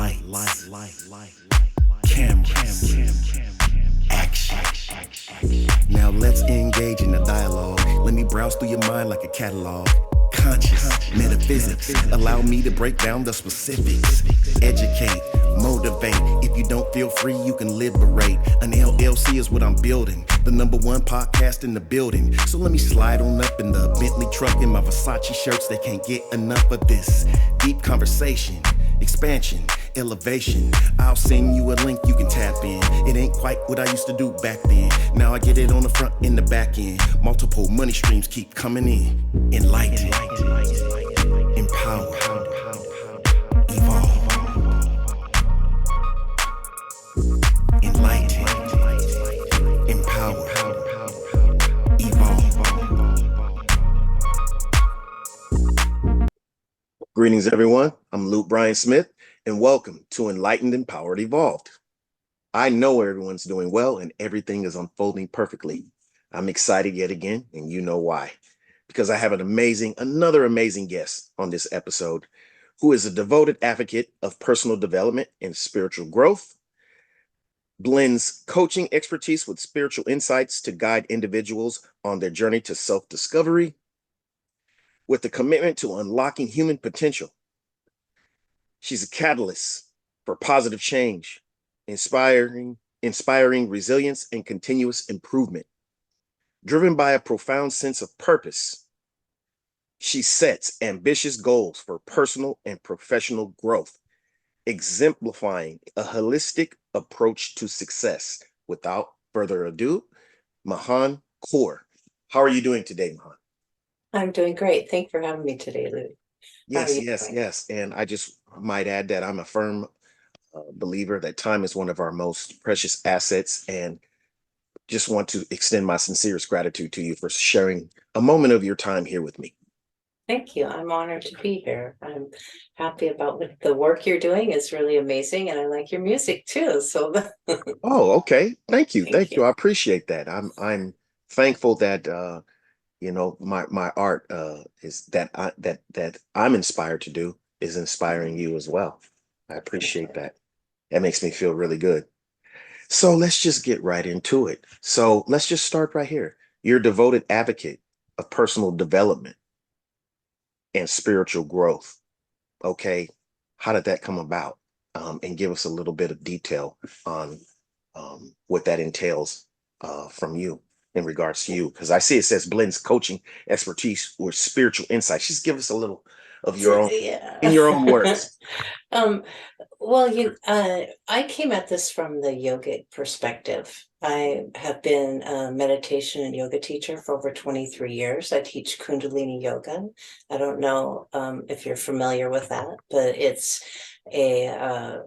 Lights, cameras, action. Now let's engage in the dialogue. Let me browse through your mind like a catalog. Conscious metaphysics, allow me to break down the specifics. Educate, motivate. If you don't feel free, you can liberate. An LLC is what I'm building, the #1 podcast in the building. So let me slide on up in the Bentley truck in my Versace shirts. They can't get enough of this deep conversation, expansion, elevation. I'll send you a link you can tap in. It ain't quite what I used to do back then. Now I get it on the front and the back end. Multiple money streams keep coming in. Enlightened, empower, evolve. Enlightened, empower, evolve. Greetings, everyone. I'm Luke Bryan Smith, and welcome to Enlightened, Empowered, Evolved. I know everyone's doing well and everything is unfolding perfectly. I'm excited yet again, and you know why. Because I have another amazing guest on this episode who is a devoted advocate of personal development and spiritual growth, blends coaching expertise with spiritual insights to guide individuals on their journey to self-discovery, with a commitment to unlocking human potential. She's a catalyst for positive change, inspiring resilience and continuous improvement. Driven by a profound sense of purpose, she sets ambitious goals for personal and professional growth, exemplifying a holistic approach to success. Without further ado, Mahan Kaur. How are you doing today, Mahan? I'm doing great. Thanks for having me today, Lou. Yes. And I just might add that I'm a firm believer that time is one of our most precious assets, and just want to extend my sincerest gratitude to you for sharing a moment of your time here with me. Thank you. I'm honored to be here. I'm happy about the work you're doing. It's really amazing, and I like your music too. So, Oh, okay. Thank you. Thank you. I appreciate that. I'm thankful that my art is that I'm inspired to do is inspiring you as well. I appreciate that. That makes me feel really good. So let's just get right into it. So let's just start right here. You're a devoted advocate of personal development and spiritual growth. Okay. How did that come about? And give us a little bit of detail on what that entails from you in regards to you. Because I see it says blends coaching expertise with spiritual insight. Just give us a little of your own, in your own words. Well, I came at this from the yogic perspective. I have been a meditation and yoga teacher for over 23 years. I teach Kundalini yoga. I don't know if you're familiar with that, but it's a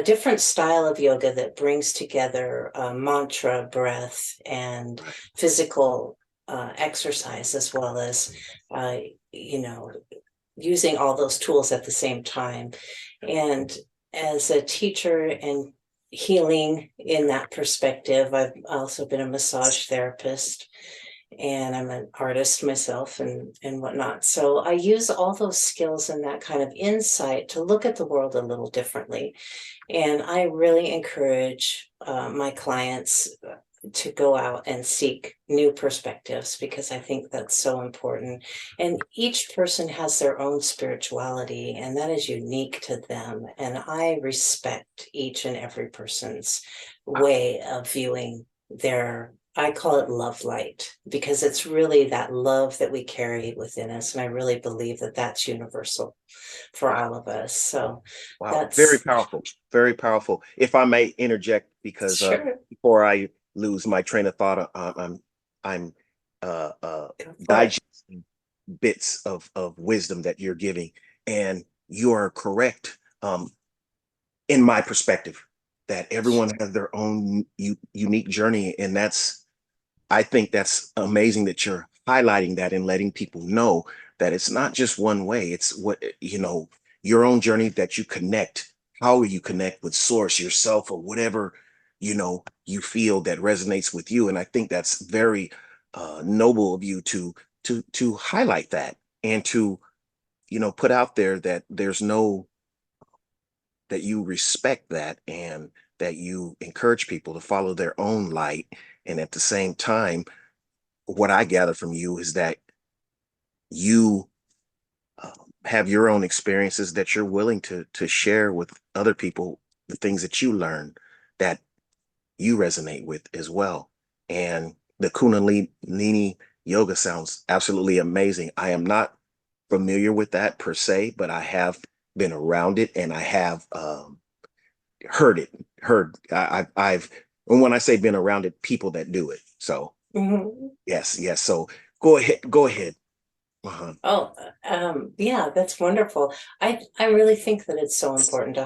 different style of yoga that brings together mantra, breath, and physical exercise, as well as, using all those tools at the same time. And as a teacher and healing in that perspective, I've also been a massage therapist, and I'm an artist myself and whatnot. So I use all those skills and that kind of insight to look at the world a little differently. And I really encourage my clients to go out and seek new perspectives, because I think that's so important. And each person has their own spirituality, and that is unique to them. And I respect each and every person's way of viewing I call it love light, because it's really that love that we carry within us. And I really believe that that's universal for all of us. So Wow, that's very powerful, very powerful. If I may interject, because sure. before I lose my train of thought, I'm digesting bits of wisdom that you're giving, and you are correct. In my perspective, that everyone has their own unique journey, and I think that's amazing that you're highlighting that and letting people know that it's not just one way. It's your own journey, that you connect, how you connect with source, yourself, or whatever, you feel that resonates with you. And I think that's very noble of you to highlight that, and to, put out there that there's no that you respect that, and that you encourage people to follow their own light. And at the same time, what I gather from you is that you have your own experiences that you're willing to share with other people, the things that you learn that you resonate with as well. And the Kundalini yoga sounds absolutely amazing. I am not familiar with that per se, but I have been around it, and I have heard it. I've and when I say been around it, people that do it. So Mhm. yes, yes. So go ahead. Uh-huh. Oh, yeah, that's wonderful. I really think that it's so important to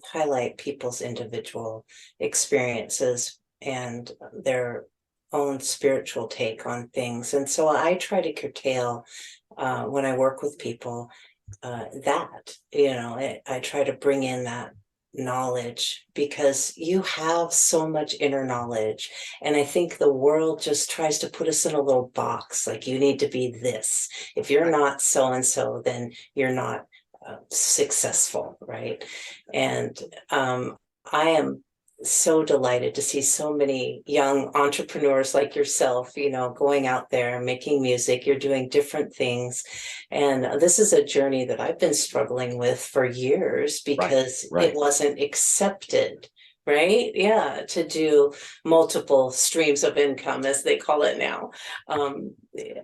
highlight people's individual experiences and their own spiritual take on things. And so I try to curtail when I work with people that, I try to bring in that knowledge because you have so much inner knowledge. And I think the world just tries to put us in a little box, like you need to be this. If you're Right. not so and so, then you're not successful, right? And I am so delighted to see so many young entrepreneurs like yourself, going out there making music. You're doing different things. And this is a journey that I've been struggling with for years Right. because it Right. wasn't accepted, right? Yeah, to do multiple streams of income, as they call it now.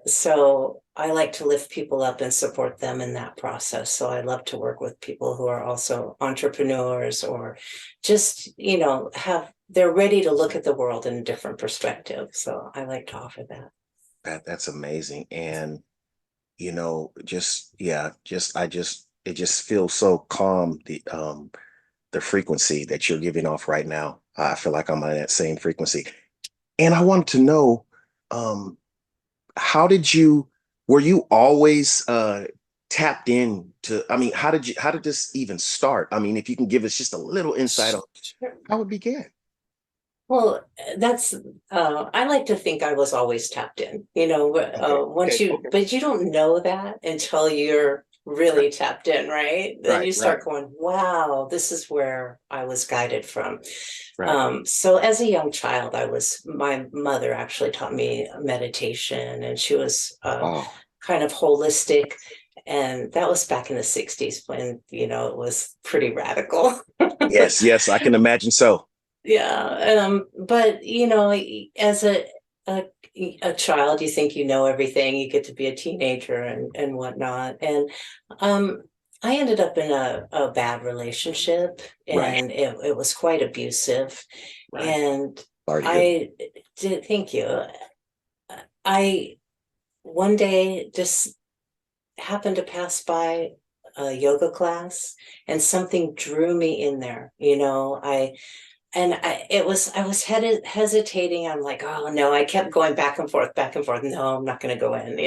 So I like to lift people up and support them in that process. So I love to work with people who are also entrepreneurs or just, they're ready to look at the world in a different perspective. So I like to offer that. That's amazing. And just yeah, just it just feels so calm, the frequency that you're giving off right now. I feel like I'm on that same frequency. And I wanted to know, um, how did you, were you always tapped in to, I mean, how did this even start? I mean, if you can give us just a little insight on Sure. how it began. Well, that's, I like to think I was always tapped in, Okay, once okay, you, okay. but you don't know that until you're Right, really tapped in, right? Then right, you right, start going, wow, this is where I was guided from. right. So as a young child, my mother actually taught me meditation, and she was Wow. kind of holistic. And that was back in the 60s when, it was pretty radical. Yes, yes, I can imagine so. Yeah, but as a a child, you think you know everything. You get to be a teenager and whatnot. And um, I ended up in a bad relationship, Right, and it was quite abusive. right. And Sorry to hear that. I did thank you. I one day just happened to pass by a yoga class, and something drew me in there. I was hesitating. I'm like, oh no, I kept going back and forth, back and forth. No, I'm not going to go in.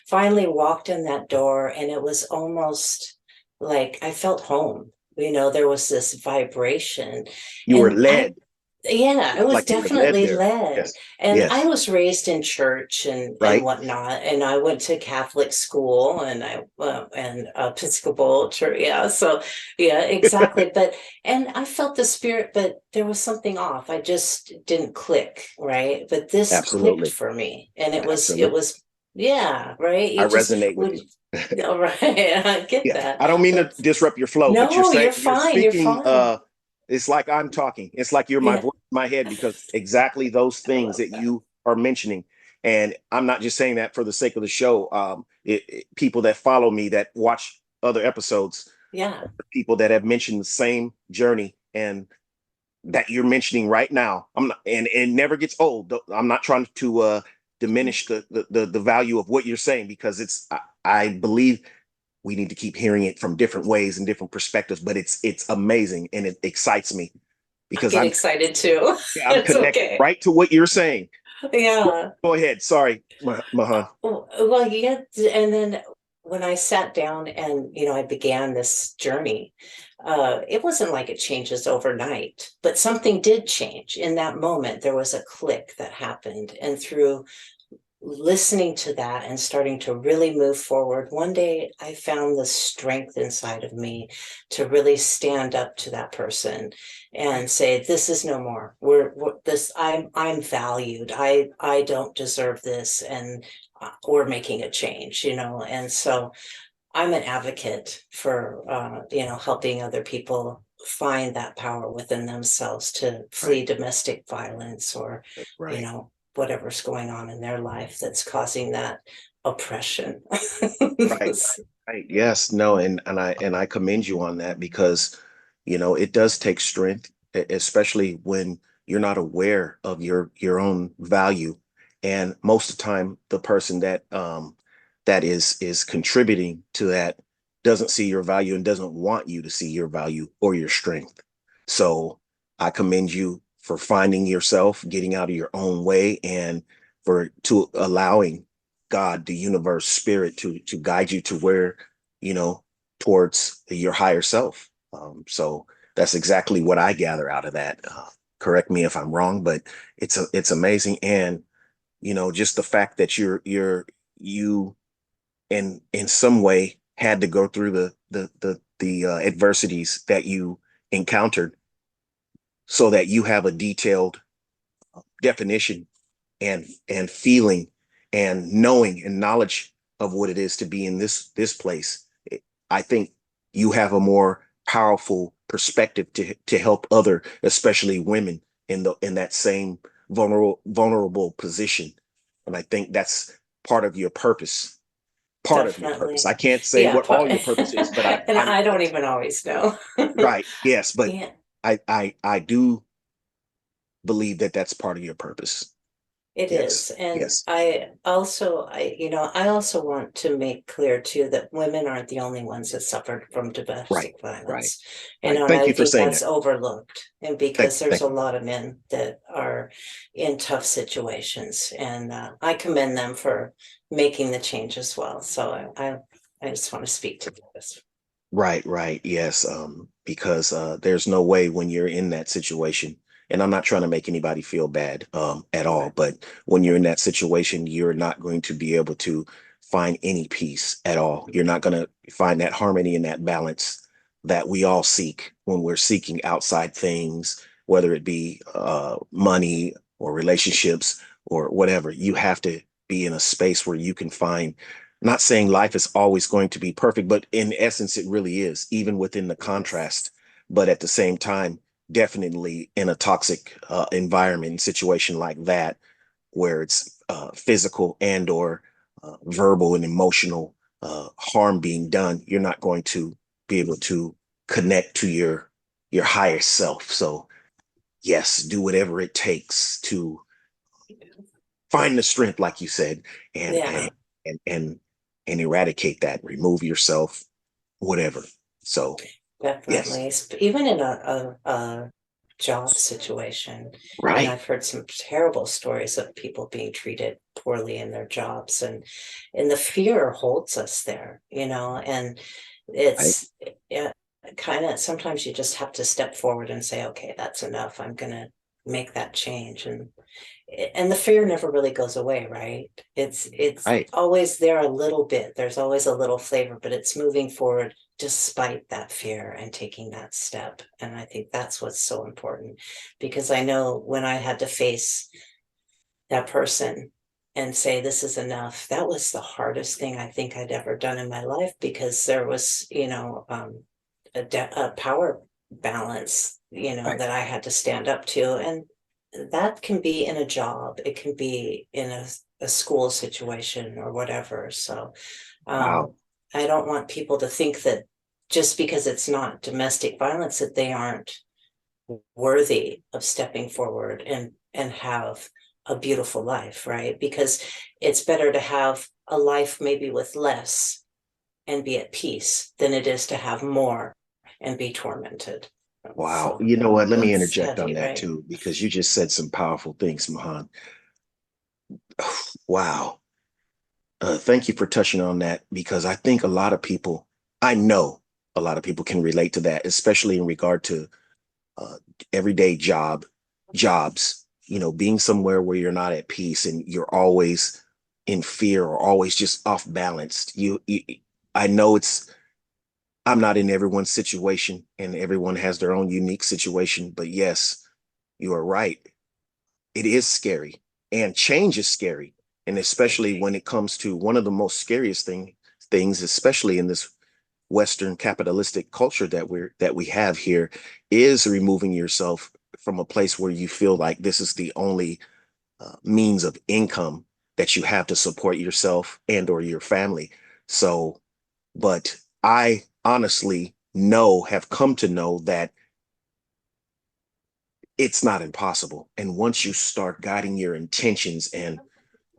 Finally walked in that door, and it was almost like I felt home. There was this vibration, You were and led, yeah, I was like you were led definitely there. led. Yes, And I yes, was raised in church and right. whatnot. And I went to Catholic school, and and Episcopal church. Yeah. So yeah, exactly. And I felt the spirit, but there was something off. I just didn't click. Right. But this clicked Absolutely, for me. And it absolutely. was, yeah. Right. I You just resonate with would, you. all right. I get Yeah, that. I don't mean to But disrupt your flow, but no, you're you're fine. You're speaking, fine. it's like I'm talking. It's like you're my Yeah. voice in my head, because exactly those I things love that that. you are mentioning. And I'm not just saying that for the sake of the show. People that follow me, that watch other episodes, Yeah. people that have mentioned the same journey and that you're mentioning right now. I'm not, and it never gets old. I'm not trying to diminish the value of what you're saying, because I believe we need to keep hearing it from different ways and different perspectives. But it's amazing, and it excites me I because get excited too. I'm It's connected okay. right to what you're saying. Yeah. Go ahead. Sorry, Mahan. Well, yeah. And then when I sat down and, I began this journey, it wasn't like it changes overnight, but something did change in that moment. There was a click that happened. And through listening to that and starting to really move forward, one day I found the strength inside of me to really stand up to that person and say, this is no more. We're this, I'm valued. I don't deserve this. And we're making a change, you know. And so I'm an advocate for, helping other people find that power within themselves to Right, flee domestic violence or, you right, know, whatever's going on in their life that's causing that oppression. right, right. Yes, no, and I commend you on that because, it does take strength, especially when you're not aware of your own value. And most of the time, the person that is contributing to that doesn't see your value and doesn't want you to see your value or your strength. So I commend you for finding yourself, getting out of your own way, and for to allowing God, the universe, spirit to guide you to where, you know, towards your higher self. So that's exactly what I gather out of that. Correct me if I'm wrong, but it's amazing, and just the fact that you in some way had to go through the adversities that you encountered, so that you have a detailed definition and feeling and knowing and knowledge of what it is to be in this place. I think you have a more powerful perspective to help other, especially women, in that same vulnerable position. And I think that's part of your purpose. Part of your purpose. Definitely. I can't say Yeah. what all your purpose is, but And I don't even always know. right. Yes, but Yeah. I do believe that that's part of your purpose. It is. Yes. And Yes. I also want to make clear too that women aren't the only ones that suffered from Right. domestic Right. violence. Right. And Thank I you for think saying that's that. overlooked. And because there's Thank a you. lot of men that are in tough situations, and I commend them for making the change as well. So I just want to speak to this. Right, right. Yes. Because there's no way when you're in that situation, and I'm not trying to make anybody feel bad at all, Right. but when you're in that situation, you're not going to be able to find any peace at all. You're not going to find that harmony and that balance that we all seek when we're seeking outside things, whether it be money or relationships or whatever. You have to be in a space where you can find, not saying life is always going to be perfect, but in essence, it really is, even within the Yes. contrast. But at the same time, definitely in a toxic environment and situation like that, where it's physical and or verbal and emotional harm being done, you're not going to be able to connect to your higher self. So yes, do whatever it takes to find the strength, like you said, and and Yeah. and and and eradicate that, remove yourself, whatever. So yes, Definitely. Even in a job situation, right, I've heard some terrible stories of people being treated poorly in their jobs, and the fear holds us there, and right, it's yeah, kind of sometimes you just have to step forward and say, okay, that's enough. I'm gonna make that change. And the fear never really goes away, right? It's right. always there a little bit. There's always a little flavor, but it's moving forward despite that fear and taking that step. And I think that's what's so important, because I know when I had to face that person and say this is enough, that was the hardest thing I think I'd ever done in my life, because there was, a power balance, Right. that I had to stand up to. And that can be in a job, it can be in a school situation or whatever. So Wow. um, I don't want people to think that just because it's not domestic violence that they aren't worthy of stepping forward and have a beautiful life, right? Because it's better to have a life maybe with less and be at peace than it is to have more and be tormented. Wow. So You know what? Let me that's interject on heavy, that right? too, because you just said some powerful things, Mahan. Wow. Thank you for touching on that, because I think a lot of people, I know a lot of people can relate to that, especially in regard to uh, everyday jobs, being somewhere where you're not at peace and you're always in fear or always just off balanced. I know I'm not in everyone's situation, and everyone has their own unique situation, but yes, you are right. It is scary, and change is scary. And especially when it comes to one of the most scariest things, especially in this Western capitalistic culture that we have here, is removing yourself from a place where you feel like this is the only means of income that you have to support yourself and or your family. So, but I honestly have come to know that it's not impossible. And once you start guiding your intentions, and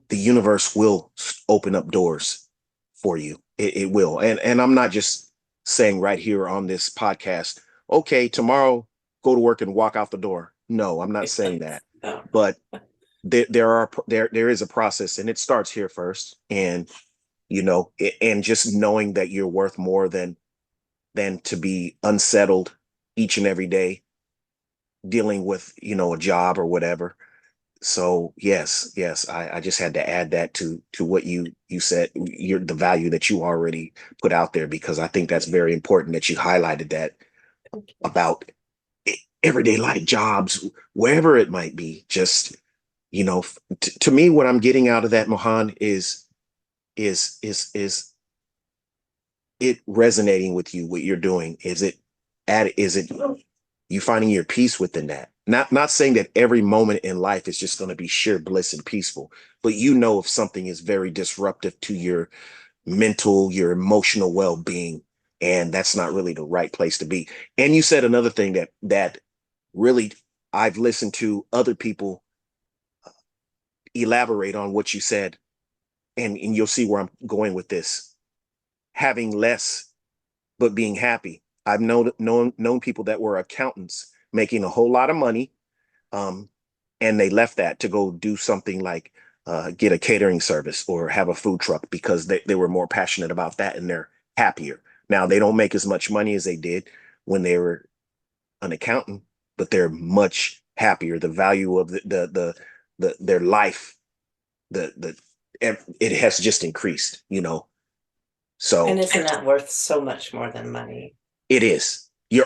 the universe will open up doors for you. It will. And I'm not just saying right here on this podcast, okay, tomorrow go to work and walk out the door. No, I'm not saying that. Oh, But there is a process, and it starts here first. And and just knowing that you're worth more than to be unsettled each and every day dealing with a job or whatever. So yes, I just had to add that to what you said, the value that you already put out there, because I think that's very important that you highlighted that about everyday life, jobs, wherever it might be. Just to me, what I'm getting out of that, Mohan, is it resonating with you, what you're doing? Is it you finding your peace within that? Not saying that every moment in life is just going to be sheer bliss and peaceful, but if something is very disruptive to your mental, your emotional well-being, and that's not really the right place to be. And you said another thing that really, I've listened to other people elaborate on what you said, and you'll see where I'm going with this. Having less but being happy. I've known people that were accountants making a whole lot of money, um, and they left that to go do something like get a catering service or have a food truck, because they were more passionate about that and they're happier. Now they don't make as much money as they did when they were an accountant, but they're much happier. The value of their life, the it has just increased. and So isn't that worth so much more than money? it is Yeah.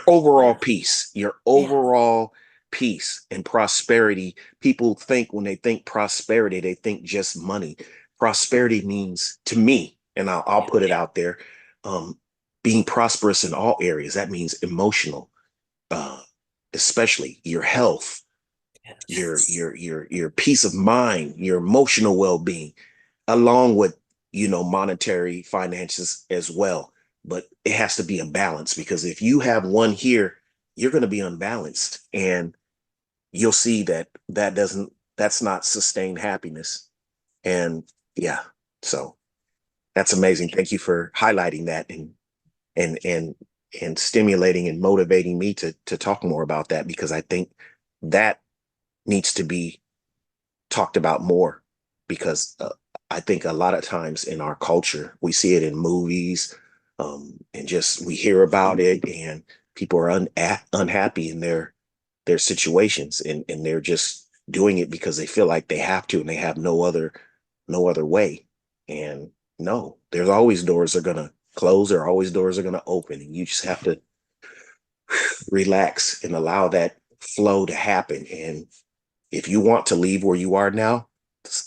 your Yeah. overall peace and prosperity. People think, when they think prosperity, they think just money. Prosperity means, to me, and I'll Yeah. put it out there, um, being prosperous in all areas. That means emotional, uh, especially your health, Yes. your peace of mind, your emotional well-being, along with monetary finances as well. But it has to be a balance, because if you have one here, you're going to be unbalanced, and you'll see that's not sustained happiness. And yeah, so that's amazing. Thank you for highlighting that, and and and stimulating and motivating me to talk more about that, because I think that needs to be talked about more, because I think a lot of times in our culture, we see it in movies, and just we hear about it, and people are unhappy in their situations, and they're just doing it because they feel like they have to, and they have no other way. And no, there's always doors are gonna close, there are always doors are gonna open, and you just have to relax and allow that flow to happen. And if you want to leave where you are now,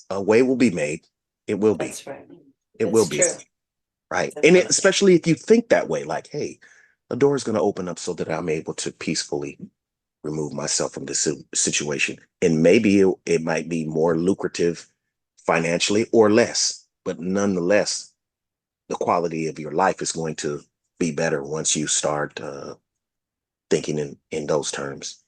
a way will be made. It will be. That's right. It will It's be. true. Right. And Definitely. especially if you think that way, like, hey, a door is going to open up so that I'm able to peacefully remove myself from this situation. And maybe it might be more lucrative financially or less, but nonetheless, the quality of your life is going to be better once you start thinking in those terms.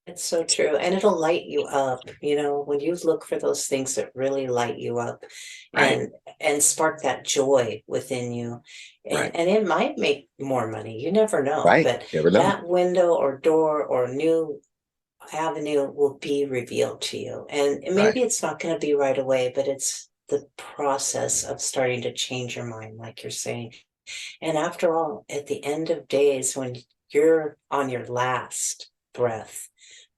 It's so true. And it'll light you up, when you look for those things that really light you up Right. and spark that joy within you. Right. And it might make more money. You never know. Right. But Never know. that window or door or new avenue will be revealed to you. And Right. maybe it's not going to be right away, but it's the process of starting to change your mind, like you're saying. And after all, at the end of days, when you're on your last breath,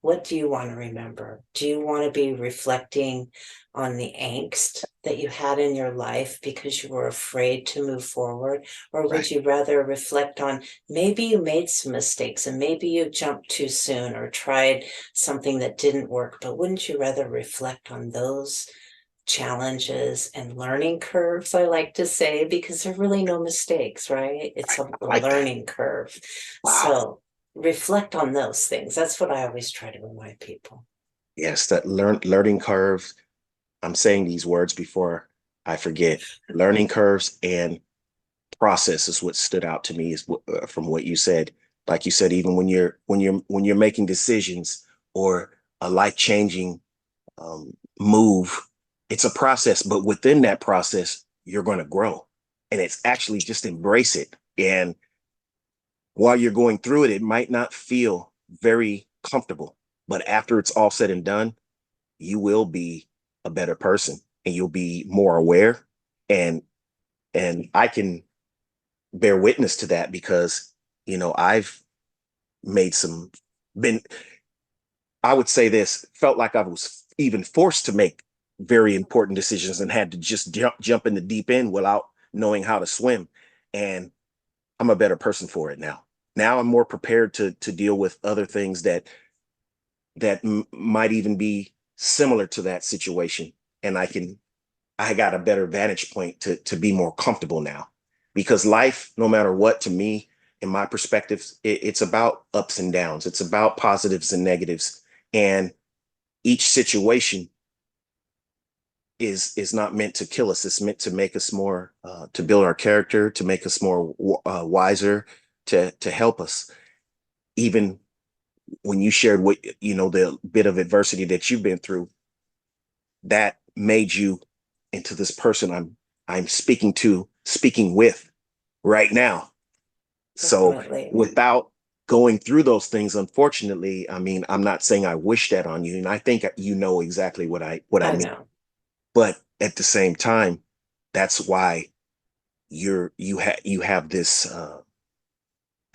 what do you want to remember? Do you want to be reflecting on the angst that you had in your life because you were afraid to move forward? Or would Right. you rather reflect on maybe you made some mistakes and maybe you jumped too soon or tried something that didn't work, but wouldn't you rather reflect on those challenges and learning curves, I like to say, because there are really no mistakes, right? It's a I like that. learning curve. Wow. So reflect on those things. That's what I always try to remind people. Yes, that learning curves. I'm saying these words before I forget. Learning curves and process is what stood out to me is from what you said. Like you said, even when you're making decisions or a life-changing move, it's a process, but within that process, you're going to grow. And it's actually just embrace it. And while you're going through it, it might not feel very comfortable, but after it's all said and done, you will be a better person and you'll be more aware. And I can bear witness to that because, I've made some been I would say this, felt like I was even forced to make very important decisions and had to just jump in the deep end without knowing how to swim. And I'm a better person for it now. Now I'm more prepared to deal with other things that might even be similar to that situation. And I got a better vantage point to be more comfortable now. Because life, no matter what, to me, in my perspective, it's about ups and downs. It's about positives and negatives. And each situation is not meant to kill us. It's meant to make us more, to build our character, to make us more wiser, to help us. Even when you shared what the bit of adversity that you've been through, that made you into this person I'm speaking with right now. So Definitely. without going through those things, unfortunately, I mean, I'm not saying I wish that on you, and I think you know exactly what I I mean. know. But at the same time, that's why you have this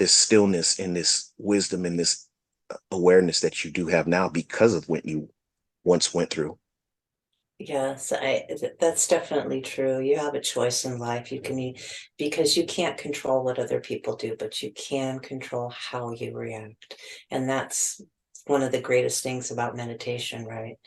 stillness and this wisdom and this awareness that you do have now because of what you once went through. Yes, that's definitely true. You have a choice in life. Because you can't control what other people do, but you can control how you react. And that's one of the greatest things about meditation, right?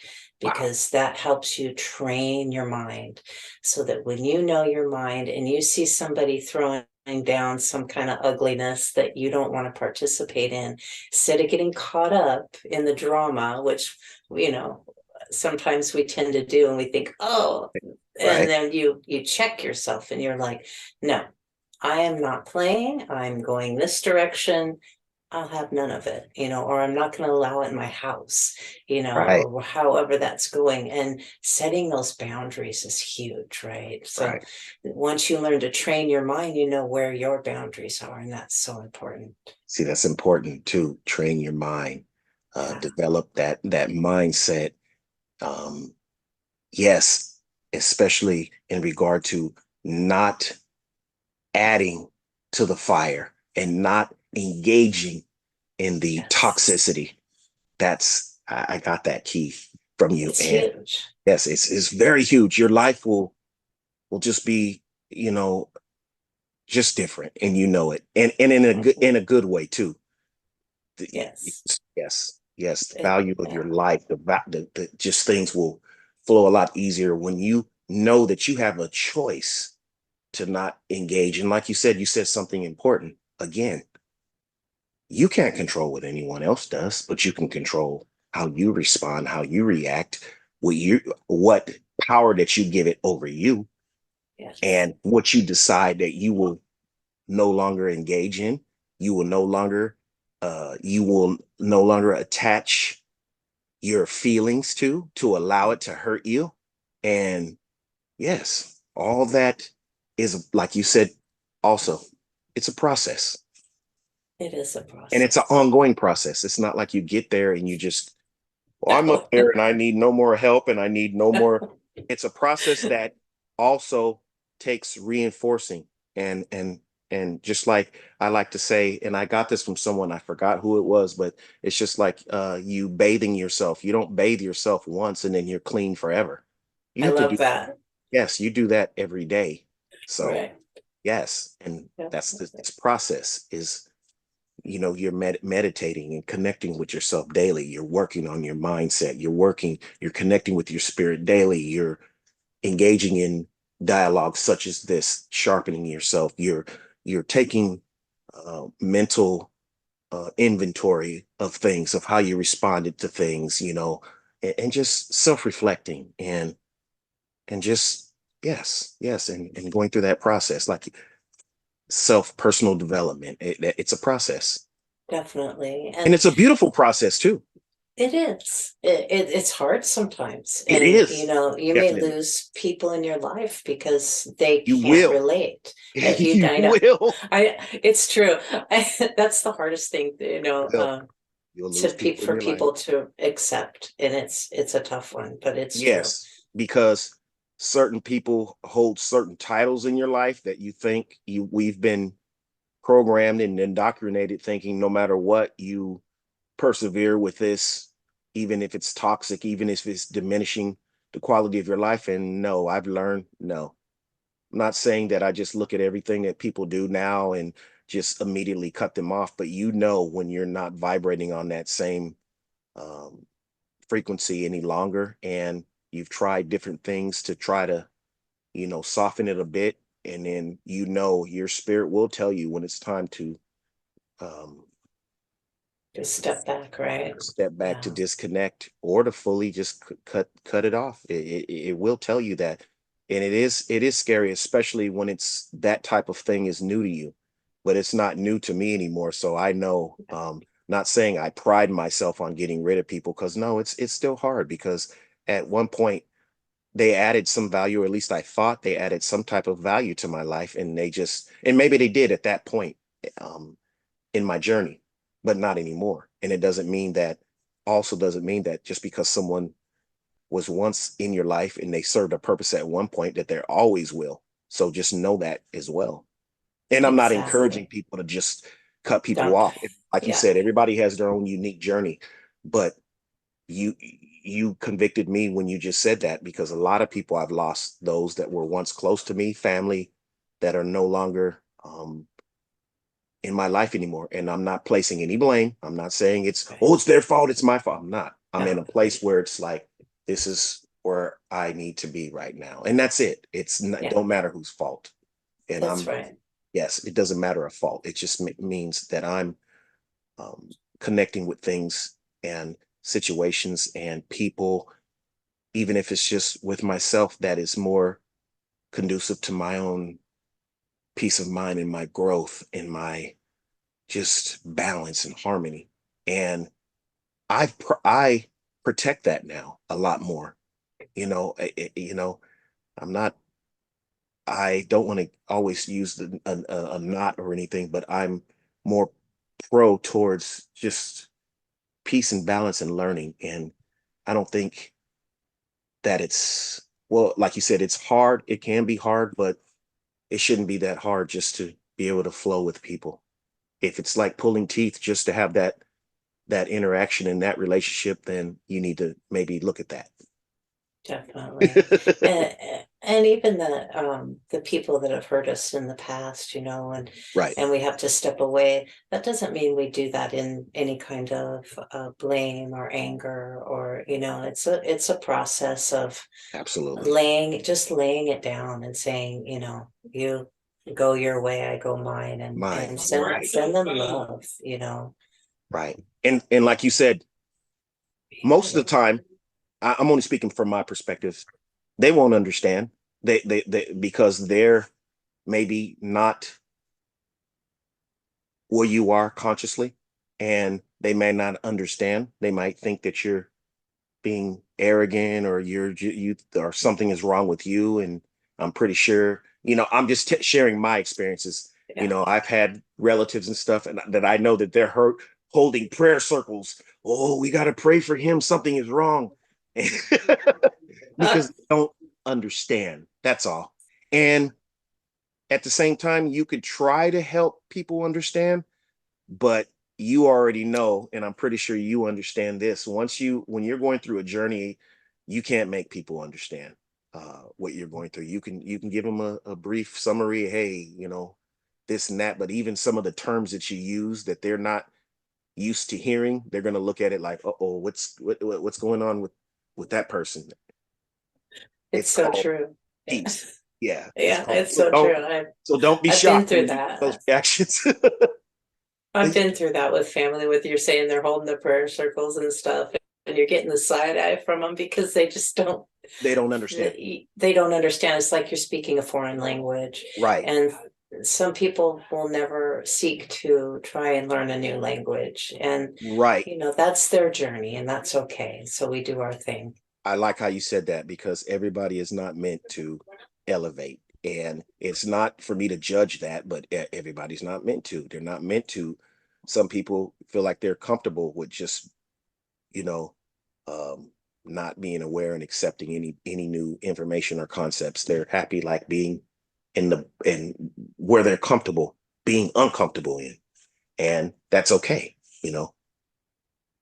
Wow. Because that helps you train your mind so that when you know your mind and you see somebody throwing down some kind of ugliness that you don't want to participate in, instead of getting caught up in the drama, which, you know, sometimes we tend to do and we think, oh, and Right. then you check yourself and you're like, no, I am not playing, I'm going this direction, I'll have none of it, or I'm not going to allow it in my house, Right. or however that's going. And setting those boundaries is huge, right? So Right. once you learn to train your mind, you know where your boundaries are, and that's so important. See, that's important too. Train your mind, Yeah. develop that mindset. Um, yes, especially in regard to not adding to the fire and not engaging in the Yes, toxicity. I got that key from you. it's And huge. yes, it's very huge. Your life will just be, you know, just different and you know it. And Mhm. in a good way too. Yes. Yes, the It, value of your yeah. life, the just things will flow a lot easier when you know that you have a choice to not engage. And like you said something important. Again, you can't control what anyone else does, but you can control how you respond, how you react, what power that you give it over you, Yes. and what you decide that you will no longer engage in. You will no longer attach your feelings to allow it to hurt you. And yes, all that is, like you said, also, it's a process. It is a And it's an process. ongoing process. It's not like you get there and you just, well, I'm up No. there and I need no more help and I need no more. It's a process that also takes reinforcing and And just like I like to say, and I got this from someone, I forgot who it was, but it's just like you bathing yourself. You don't bathe yourself once and then you're clean forever. You I have to love do, that. yes, you do that every day. So Right. yes, and Yep. that's this process is, you're meditating and connecting with yourself daily. You're working on your mindset. You're connecting with your spirit daily. You're engaging in dialogue such as this, sharpening yourself. You're taking mental inventory of things, of how you responded to things, and just self-reflecting and just yes, and going through that process, like self-personal development. It's a process, Definitely. and And it's a beautiful process too. it is. It's hard sometimes. It And, is you may definitely. lose people in your life because they You can't will. relate. You I know. will. It's true. That's the hardest thing, Will. You'll to lose people in for your life. people to accept. And it's a tough one, but it's true. Yes, because certain people hold certain titles in your life that you think we've been programmed and indoctrinated thinking no matter what, you persevere with this, even if it's toxic, even if it's diminishing the quality of your life. And no, I've learned no. I'm not saying that I just look at everything that people do now and just immediately cut them off, but when you're not vibrating on that same um, frequency any longer, and you've tried different things to try to soften it a bit, and then your spirit will tell you when it's time to um, Just step back, right? step back, to Yeah. disconnect, or to fully just cut it off. It will tell you that, and it is scary, especially when it's that type of thing is new to you, but it's not new to me anymore. So I know, not saying I pride myself on getting rid of people, because no, it's still hard, because at one point they added some value, or at least I thought they added some type of value to my life, and maybe they did at that point. Um, in my journey, but not anymore. And it doesn't mean that just because someone was once in your life and they served a purpose at one point, that they're always will. So just know that as well. And I'm not encouraging Exactly. people to just cut people Dump. off. Like you Yeah. said, everybody has their own unique journey, but you you convicted me when you just said that, because a lot of people, I've lost those that were once close to me, family, that are no longer in my life anymore. And I'm not placing any blame. I'm not saying it's their fault, it's my fault. I'm not. I'm in No, a place where it's like, this is where I need to be right now. And that's it. It's not, yeah, don't matter whose fault. And that's right. yes, it doesn't matter a fault. It just means that I'm um, connecting with things and situations and people, even if it's just with myself, that is more conducive to my own peace of mind and my growth and my just balance and harmony. And I protect that now a lot more. I'm not. I don't want to always use a knot or anything, but I'm more pro towards just peace and balance and learning. And I don't think that it's, well, like you said, it's hard. It can be hard, but it shouldn't be that hard just to be able to flow with people. If it's like pulling teeth just to have that interaction in that relationship, then you need to maybe look at that. Definitely. And even the people that have hurt us in the past, Right. and we have to step away. That doesn't mean we do that in any kind of blame or anger, or it's a process of Absolutely. laying it down and saying, you go your way, I go mine, Mine. and Right. send them love. Right. And like you said, most of the time, I'm only speaking from my perspective. They won't understand. They because they're maybe not where you are consciously, and they may not understand. They might think that you're being arrogant, or you or something is wrong with you. And I'm pretty sure, I'm just sharing my experiences. Yeah. I've had relatives and stuff, and that I know that they're hurt, holding prayer circles. Oh, we got to pray for him, something is wrong. Uh, Because they don't understand, that's all. And at the same time, you could try to help people understand, but you already know, and I'm pretty sure you understand this. When you're going through a journey, you can't make people understand what you're going through. You can give them a brief summary, hey, this and that, but even some of the terms that you use that they're not used to hearing, they're going to look at it like, oh, what's going on with that person? It's It's so called true. Yeah, peace. Yeah, it's yeah, called. it's so true. So don't be I've been shocked through when you get those that. reactions. I've been through that with family, with you're saying they're holding the prayer circles and stuff, and you're getting the side eye from them because they just don't They don't understand. they don't understand. It's like you're speaking a foreign language. Right. And some people will never seek to try and learn a new language. And, Right. that's their journey, and that's okay. So we do our thing. I like how you said that, because everybody is not meant to elevate. And it's not for me to judge that, but everybody's not meant to. They're not meant to. Some people feel like they're comfortable with just, you know, um, not being aware and accepting any new information or concepts. They're happy like being in where they're comfortable, being uncomfortable in. And that's okay.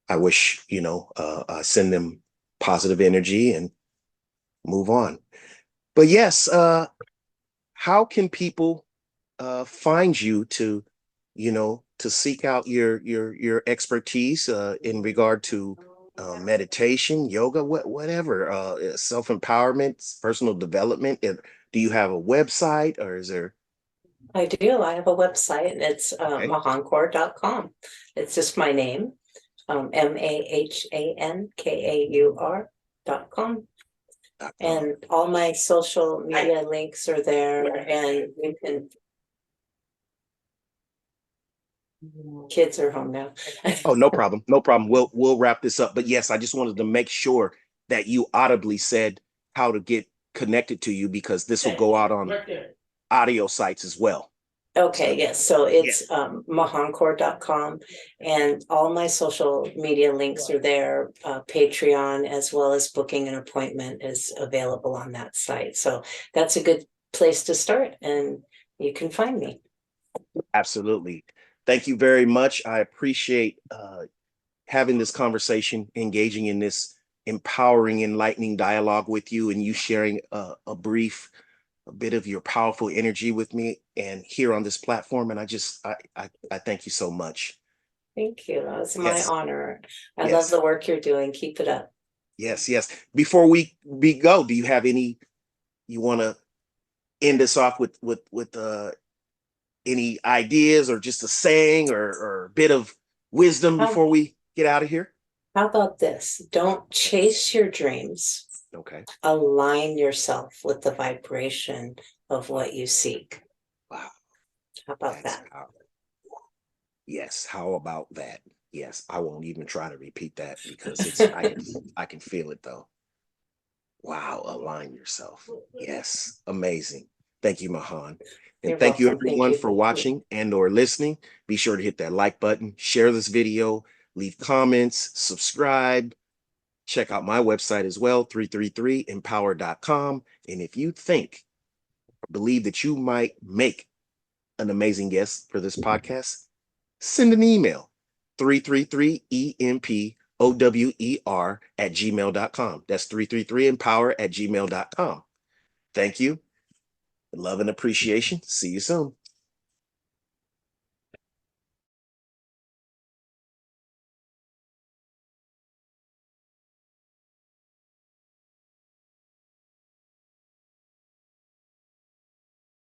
I wish, send them positive energy and move on. But yes, how can people find you to seek out your expertise in regard to meditation, yoga, whatever, self-empowerment, personal development? Do you have a website, or is there? I do. I have a website, and it's Okay. mahankaur.com. It's just my name, MAHANKAUR.com. And all my social media links are there, and you can. Kids are home now. Oh, no problem. No problem. We'll wrap this up. But yes, I just wanted to make sure that you audibly said how to get connected to you, because this will go out on audio sites as well. Okay, yes. So it's mahankaur.com, and all my social media links are there. Patreon, as well as booking an appointment, is available on that site. So that's a good place to start, and you can find me. Absolutely. Thank you very much. I appreciate having this conversation, engaging in this empowering, enlightening dialogue with you, and you sharing a bit of your powerful energy with me and here on this platform. And I thank you so much. Thank you. It's my Yes. honor. I love Yes. the work you're doing. Keep it up. Yes. Yes. Before we go, do you have any, you want to end us off with any ideas, or just a saying, or a bit of wisdom How, before we get out of here? how about this? Don't chase your dreams. Okay. Align yourself with the vibration of what you seek. Wow. How about that? Yes. How about that? Yes. I won't even try to repeat that, because I can feel it though. Wow. Align yourself. Yes. Amazing. Thank you, Mahan. And You're thank you welcome. Thank everyone you. for watching and or listening. Be sure to hit that like button, share this video, leave comments, subscribe. Check out my website as well, 333empower.com. And if you believe that you might make an amazing guest for this podcast, send an email, 333empower@gmail.com. That's 333empower@gmail.com. Thank you. Love and appreciation. See you soon.